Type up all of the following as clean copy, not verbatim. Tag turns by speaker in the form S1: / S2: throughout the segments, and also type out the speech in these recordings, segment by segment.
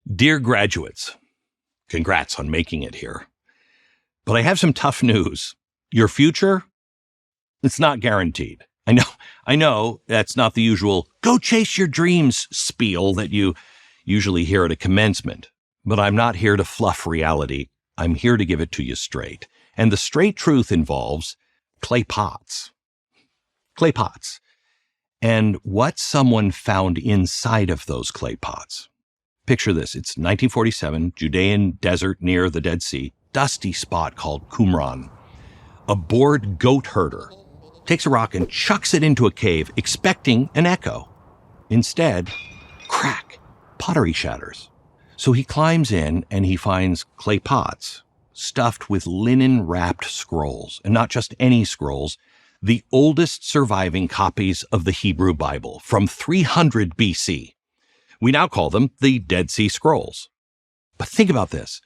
S1: Dear graduates, congrats on making it here. But I have some tough news. Your future, it's not guaranteed. I know that's not the usual go chase your dreams spiel that you usually hear at a commencement, but I'm not here to fluff reality. I'm here to give it to you straight. And the straight truth involves clay pots. Clay pots. And what someone found inside of those clay pots. Picture this. It's 1947, Judean desert near the Dead Sea, dusty spot called Qumran. A bored goat herder takes a rock and chucks it into a cave, expecting an echo. Instead, crack, pottery shatters. So he climbs in and he finds clay pots stuffed with linen-wrapped scrolls, and not just any scrolls, the oldest surviving copies of the Hebrew Bible from 300 BC. We now call them the Dead Sea Scrolls. But think about this.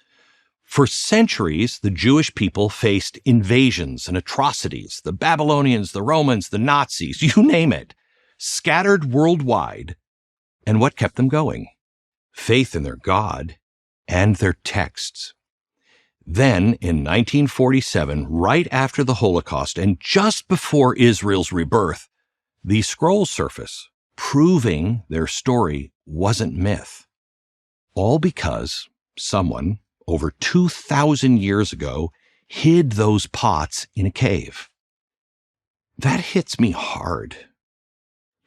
S1: For centuries, the Jewish people faced invasions and atrocities. The Babylonians, the Romans, the Nazis, you name it, scattered worldwide. And what kept them going? Faith in their God and their texts. Then, in 1947, right after the Holocaust and just before Israel's rebirth, these scrolls surface, proving their story wasn't myth. All because someone, over 2,000 years ago, hid those pots in a cave. That hits me hard.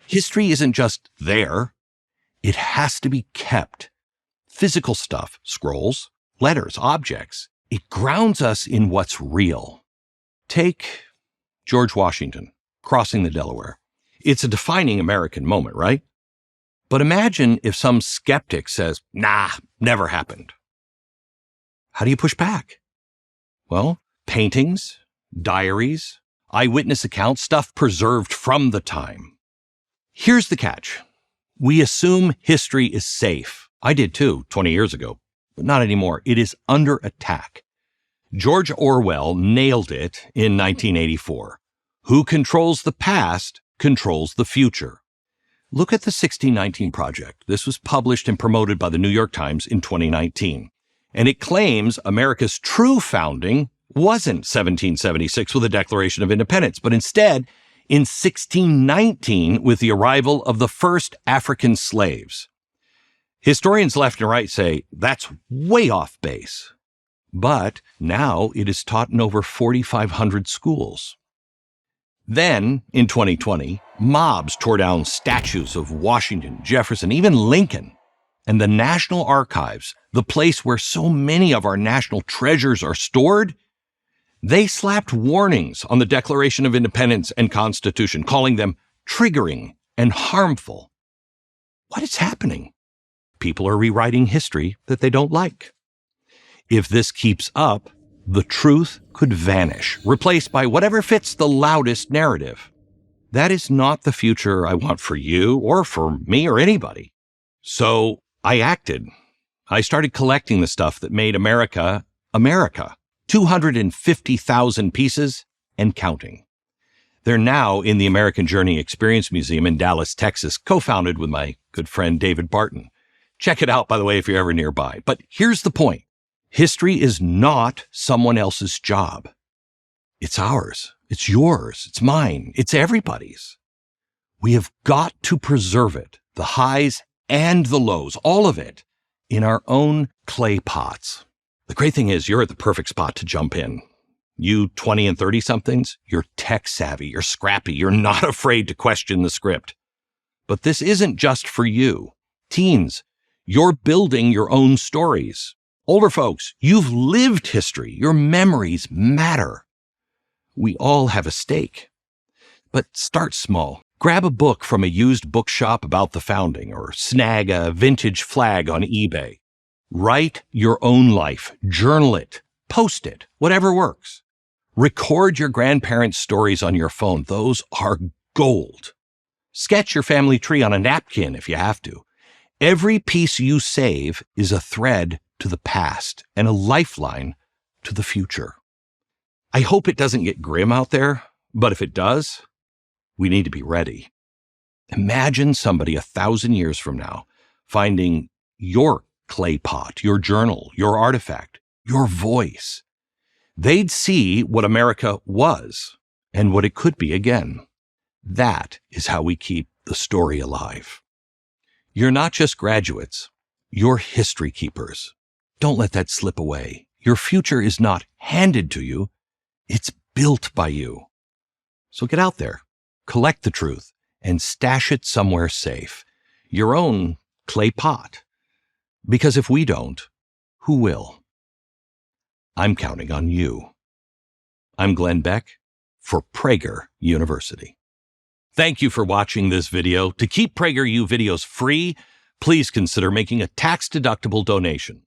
S1: History isn't just there. It has to be kept. Physical stuff, scrolls, letters, objects. It grounds us in what's real. Take George Washington crossing the Delaware. It's a defining American moment, right? But imagine if some skeptic says, nah, never happened. How do you push back? Well, paintings, diaries, eyewitness accounts, stuff preserved from the time. Here's the catch. We assume history is safe. I did too, 20 years ago, but not anymore. It is under attack. George Orwell nailed it in 1984. Who controls the past controls the future. Look at the 1619 Project. This was published and promoted by the New York Times in 2019. And it claims America's true founding wasn't 1776 with the Declaration of Independence, but instead in 1619 with the arrival of the first African slaves. Historians left and right say that's way off base. But now it is taught in over 4,500 schools. Then, in 2020, mobs tore down statues of Washington, Jefferson, even Lincoln. And the National Archives, the place where so many of our national treasures are stored, they slapped warnings on the Declaration of Independence and Constitution, calling them triggering and harmful. What is happening? People are rewriting history that they don't like. If this keeps up, the truth could vanish, replaced by whatever fits the loudest narrative. That is not the future I want for you or for me or anybody. So I acted. I started collecting the stuff that made America, America. 250,000 pieces and counting. They're now in the American Journey Experience Museum in Dallas, Texas, co-founded with my good friend David Barton. Check it out, by the way, if you're ever nearby. But here's the point. History is not someone else's job. It's ours. It's yours. It's mine. It's everybody's. We have got to preserve it, the highs and the lows, all of it, in our own clay pots. The great thing is you're at the perfect spot to jump in. You 20 and 30-somethings, you're tech savvy, you're scrappy, you're not afraid to question the script. But this isn't just for you. Teens, you're building your own stories. Older folks, you've lived history. Your memories matter. We all have a stake. But start small. Grab a book from a used bookshop about the founding or snag a vintage flag on eBay. Write your own life. Journal it. Post it. Whatever works. Record your grandparents' stories on your phone. Those are gold. Sketch your family tree on a napkin if you have to. Every piece you save is a thread to the past and a lifeline to the future. I hope it doesn't get grim out there, but if it does, we need to be ready. Imagine somebody 1,000 years from now finding your clay pot, your journal, your artifact, your voice. They'd see what America was and what it could be again. That is how we keep the story alive. You're not just graduates, you're history keepers. Don't let that slip away. Your future is not handed to you, it's built by you. So get out there, collect the truth, and stash it somewhere safe. Your own clay pot. Because if we don't, who will? I'm counting on you. I'm Glenn Beck for Prager University. Thank you for watching this video. To keep PragerU videos free, please consider making a tax-deductible donation.